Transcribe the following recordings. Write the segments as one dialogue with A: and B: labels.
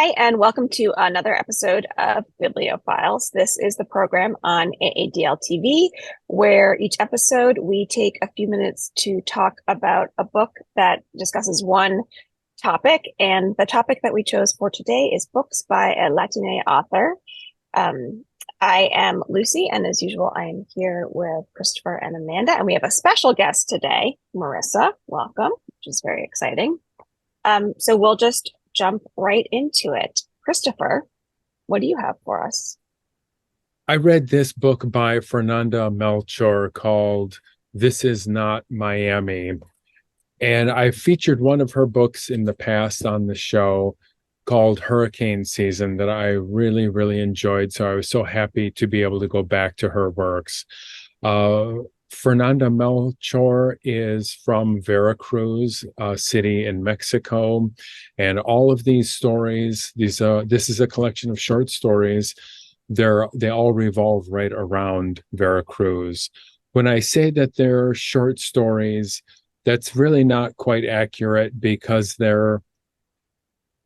A: Hi, and welcome to another episode of Biblio Files. This is the program on AADL TV, where each episode we take a few minutes to talk about a book that discusses one topic. And the topic that we chose for today is books by a Latine author. I am Lucy, and as usual, I am here with Christopher and Amanda, and we have a special guest today, Marissa. Welcome, which is very exciting. So we'll just jump right into it. Christopher, what do you have for us?
B: I read this book by Fernanda Melchor called This Is Not Miami. And I featured one of her books in the past on the show called Hurricane Season that I really, really enjoyed. So I was so happy to be able to go back to her works. Fernanda Melchor is from Veracruz, a city in Mexico. And all of these stories, this is a collection of short stories. They all revolve right around Veracruz. When I say that they're short stories, that's really not quite accurate because they're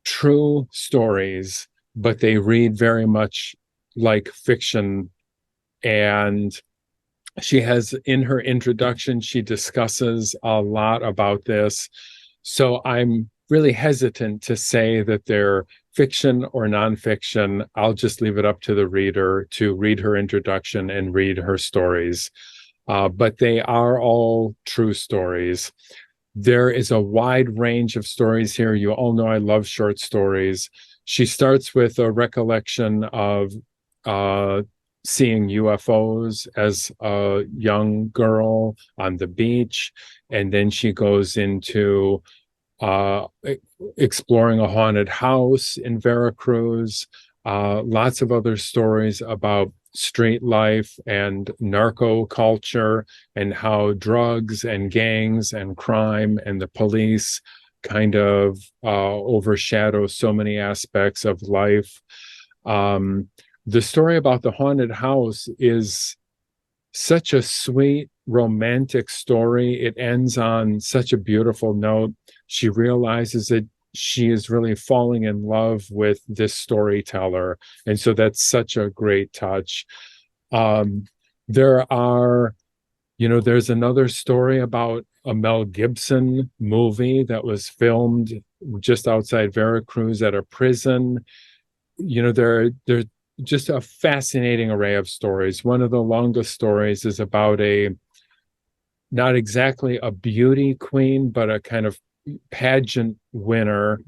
B: true stories, but they read very much like fiction. And she has, in her introduction, she discusses a lot about this. So I'm really hesitant to say that they're fiction or nonfiction. I'll just leave it up to the reader to read her introduction and read her stories. But they are all true stories. There is a wide range of stories here. You all know I love short stories. She starts with a recollection of seeing UFOs as a young girl on the beach. And then she goes into exploring a haunted house in Veracruz. Lots of other stories about street life and narco culture and how drugs and gangs and crime and the police kind of overshadow so many aspects of life. The story about the haunted house is such a sweet, romantic story. It ends on such a beautiful note. She realizes that she is really falling in love with this storyteller. And so that's such a great touch. There are, there's another story about a Mel Gibson movie that was filmed just outside Veracruz at a prison. There just a fascinating array of stories. One of the longest stories is about not exactly a beauty queen, but a kind of pageant winner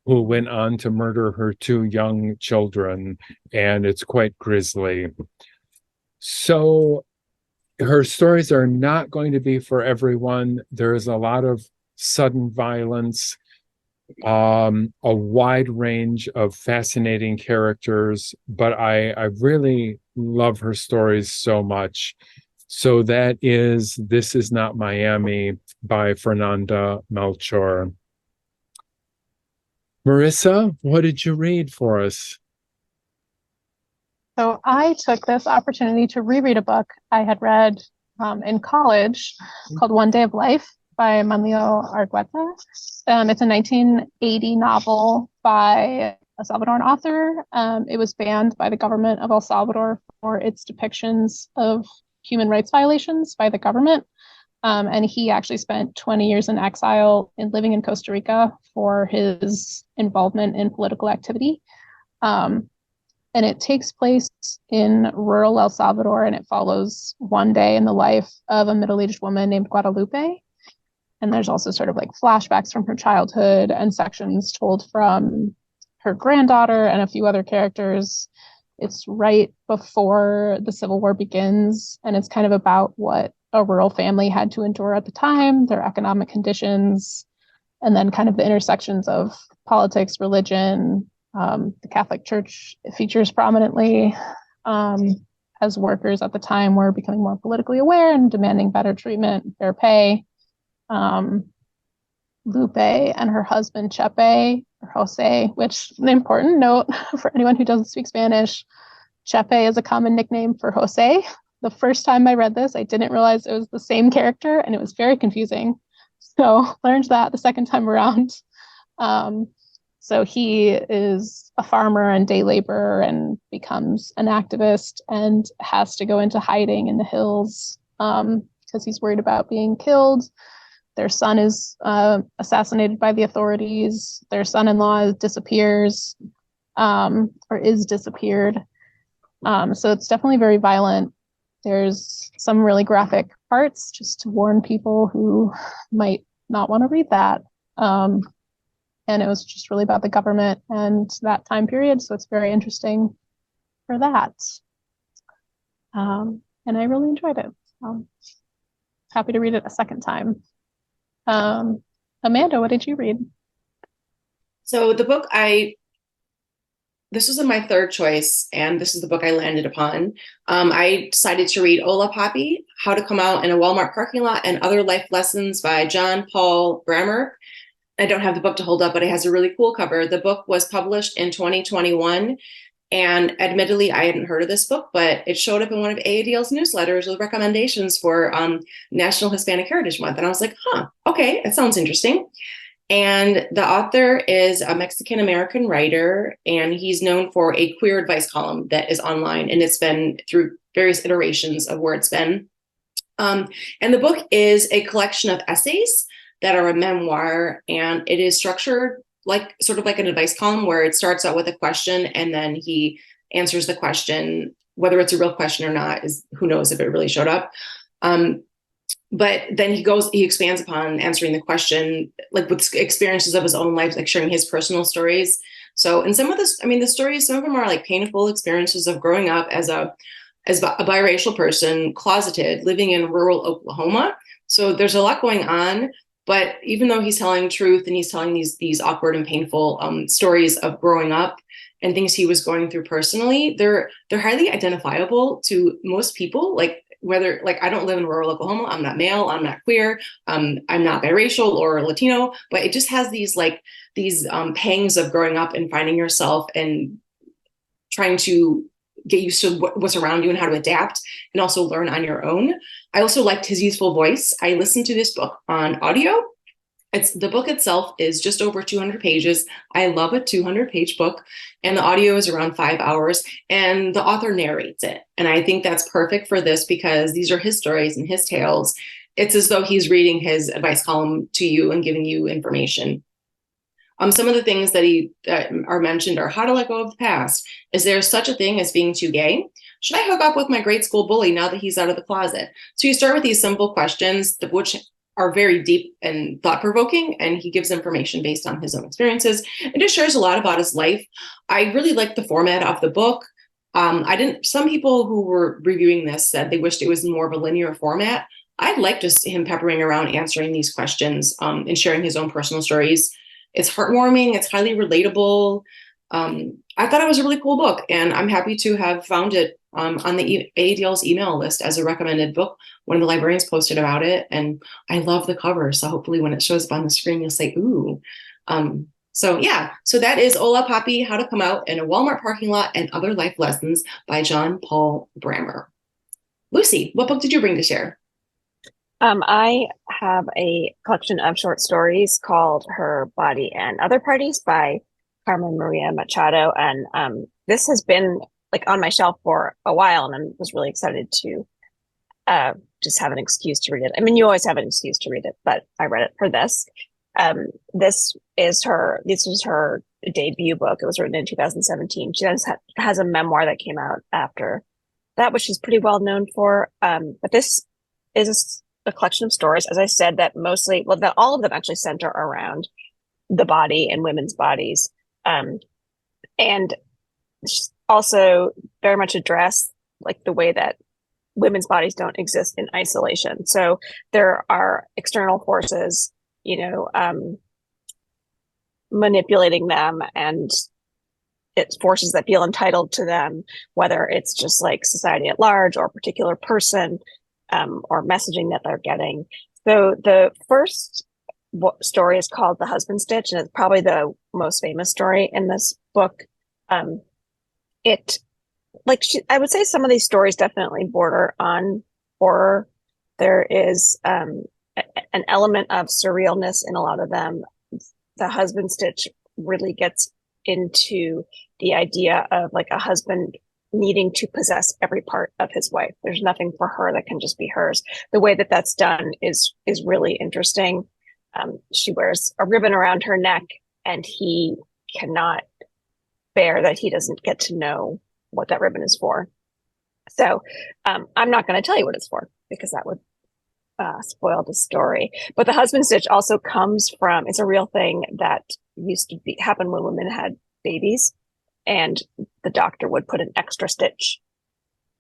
B: who went on to murder her two young children, and it's quite grisly. So her stories are not going to be for everyone. There is a lot of sudden violence, a wide range of fascinating characters, but I really love her stories so much. So that is This Is Not Miami by Fernanda Melchor. Marissa, what did you read for us?
C: So I took this opportunity to reread a book I had read in college called One Day of Life by Manlio Argueta. It's a 1980 novel by a Salvadoran author. It was banned by the government of El Salvador for its depictions of human rights violations by the government. And he actually spent 20 years in exile and living in Costa Rica for his involvement in political activity. And it takes place in rural El Salvador, and it follows one day in the life of a middle-aged woman named Guadalupe. And there's also sort of like flashbacks from her childhood and sections told from her granddaughter and a few other characters. It's right before the Civil War begins, and it's kind of about what a rural family had to endure at the time, their economic conditions, and then kind of the intersections of politics, religion. The Catholic Church features prominently as workers at the time were becoming more politically aware and demanding better treatment, fair pay. Lupe and her husband Chepe, or Jose, which an important note for anyone who doesn't speak Spanish, Chepe is a common nickname for Jose. The first time I read this, I didn't realize it was the same character, and it was very confusing. So learned that the second time around. So he is a farmer and day laborer and becomes an activist and has to go into hiding in the hills because he's worried about being killed. Their son is assassinated by the authorities. Their son-in-law disappears or is disappeared. So it's definitely very violent. There's some really graphic parts just to warn people who might not want to read that. And it was just really about the government and that time period. So it's very interesting for that. And I really enjoyed it. Happy to read it a second time. Amanda, what did you read?
D: So the book this was my third choice, and this is the book I landed upon. I decided to read Ola Poppy, How to Come Out in a Walmart Parking Lot and Other Life Lessons by John Paul Brammer. I don't have the book to hold up, but it has a really cool cover. The book was published in 2021. And admittedly, I hadn't heard of this book, but it showed up in one of AADL's newsletters with recommendations for National Hispanic Heritage Month. And I was like, okay, that sounds interesting. And the author is a Mexican-American writer, and he's known for a queer advice column that is online. And it's been through various iterations of where it's been. And the book is a collection of essays that are a memoir, and it is structured sort of like an advice column where it starts out with a question and then he answers the question. Whether it's a real question or not is who knows if it really showed up. But then he expands upon answering the question, like with experiences of his own life, like sharing his personal stories. So in some of this, the stories, some of them are like painful experiences of growing up as a biracial person, closeted, living in rural Oklahoma. So there's a lot going on. But even though he's telling truth and he's telling these awkward and painful stories of growing up and things he was going through personally, they're highly identifiable to most people. Like whether I don't live in rural Oklahoma, I'm not male, I'm not queer, I'm not biracial or Latino, but it just has these pangs of growing up and finding yourself and trying to get used to what's around you and how to adapt and also learn on your own. I also liked his youthful voice. I listened to this book on audio. The book itself is just over 200 pages. I love a 200-page book, and the audio is around 5 hours, and the author narrates it. And I think that's perfect for this because these are his stories and his tales. It's as though he's reading his advice column to you and giving you information. Some of the things that are mentioned are how to let go of the past. Is there such a thing as being too gay? Should I hook up with my grade school bully now that he's out of the closet? So you start with these simple questions, which are very deep and thought-provoking, and he gives information based on his own experiences. It just shares a lot about his life. I really like the format of the book. Some people who were reviewing this said they wished it was more of a linear format. I like just him peppering around answering these questions and sharing his own personal stories. It's heartwarming. It's highly relatable. I thought it was a really cool book, and I'm happy to have found it on the AADL's email list as a recommended book. One of the librarians posted about it, and I love the cover. So hopefully when it shows up on the screen, you'll say, ooh. So that is Ola Poppy, How to Come Out in a Walmart Parking Lot and Other Life Lessons by John Paul Brammer. Lucy, what book did you bring to share?
A: I have a collection of short stories called Her Body and Other Parties by Carmen Maria Machado. And this has been on my shelf for a while, and I was really excited to just have an excuse to read it. You always have an excuse to read it, but I read it for this. This was her debut book. It was written in 2017. She has a memoir that came out after that, which she's pretty well known for. But this is a collection of stories, as I said, that all of them actually center around the body and women's bodies. And also very much address the way that women's bodies don't exist in isolation. So there are external forces, manipulating them, and it's forces that feel entitled to them, whether it's just society at large or a particular person, or messaging that they're getting. So the first story is called The Husband Stitch, and it's probably the most famous story in this book. I would say some of these stories definitely border on horror. There is an element of surrealness in a lot of them. The Husband Stitch really gets into the idea of like a husband needing to possess every part of his wife. There's nothing for her that can just be hers. The way that that's done is really interesting. She wears a ribbon around her neck, and he cannot bear that he doesn't get to know what that ribbon is for. So I'm not going to tell you what it's for, because that would spoil the story. But the husband stitch also comes from, it's a real thing that used to happen when women had babies, and the doctor would put an extra stitch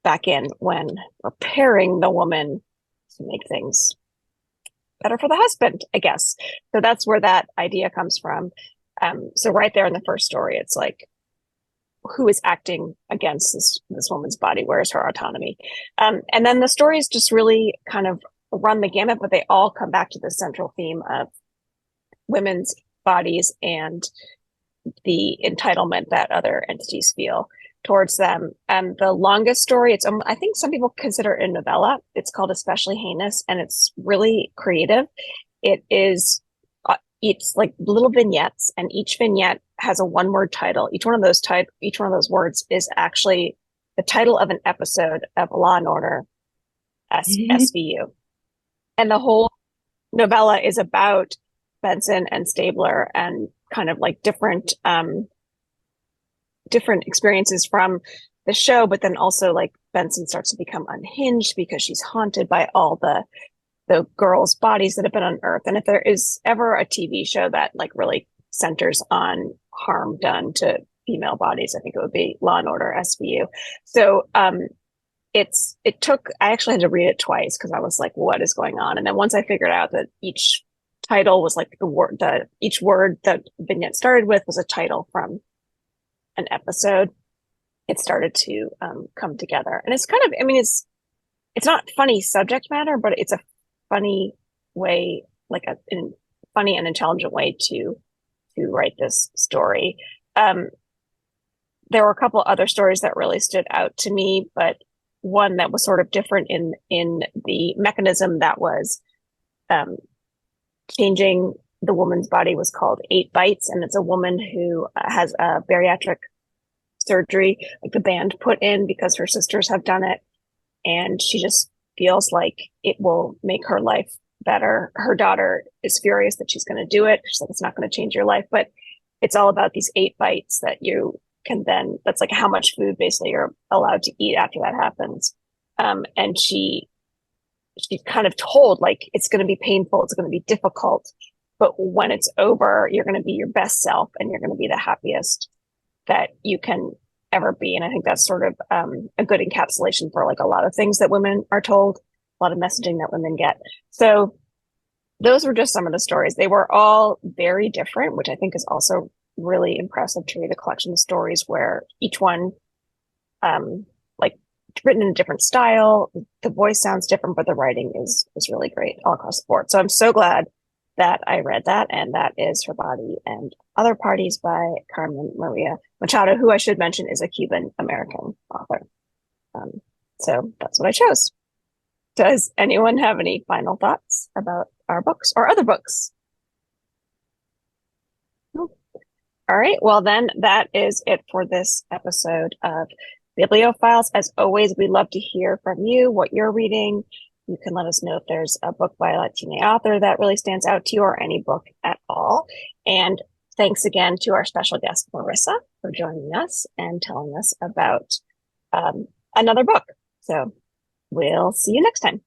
A: back in when repairing the woman to make things better for the husband, I guess. So that's where that idea comes from. So right there in the first story, it's like, who is acting against this woman's body? Where is her autonomy? And then the stories just really kind of run the gamut, but they all come back to the central theme of women's bodies and the entitlement that other entities feel towards them. The longest story, I think some people consider it a novella. It's called Especially Heinous, and it's really creative. It's like little vignettes, and each vignette has a one-word title. Each one of those words is actually the title of an episode of Law and Order SVU. And the whole novella is about Benson and Stabler and kind of like different experiences from the show, but then also like Benson starts to become unhinged because she's haunted by all the girls' bodies that have been unearthed. And if there is ever a TV show that like really centers on harm done to female bodies, I think it would be Law and Order SVU. So I actually had to read it twice because I was like, what is going on? And then once I figured out that each title was like each word that vignette started with was a title from an episode, it started to come together. And it's kind of, I mean, it's not funny subject matter, but it's a funny way, like a funny and intelligent way to write this story. There were a couple other stories that really stood out to me, but one that was sort of different in the mechanism that was changing the woman's body was called 8 Bites, and it's a woman who has a bariatric surgery, like the band put in because her sisters have done it, and she just feels like it will make her life better. Her daughter is furious that she's going to do it. She's like, it's not going to change your life, but it's all about these 8 bites that you can then, that's like how much food basically you're allowed to eat after that happens. And she's kind of told like, it's going to be painful. It's going to be difficult, but when it's over, you're going to be your best self and you're going to be the happiest that you can ever be. And I think that's sort of a good encapsulation for like a lot of things that women are told, a lot of messaging that women get. So those were just some of the stories. They were all very different, which I think is also really impressive to read a collection of stories where each one, like written in a different style, the voice sounds different, but the writing is really great all across the board. So I'm so glad that I read that, and that is Her Body and Other Parties by Carmen Maria Machado, who I should mention is a Cuban-American author. So that's what I chose. Does anyone have any final thoughts about our books or other books? No. All right, well then that is it for this episode of Bibliophiles. As always, we love to hear from you, what you're reading. You can let us know if there's a book by a Latine author that really stands out to you, or any book at all. And thanks again to our special guest, Marissa, for joining us and telling us about another book. So we'll see you next time.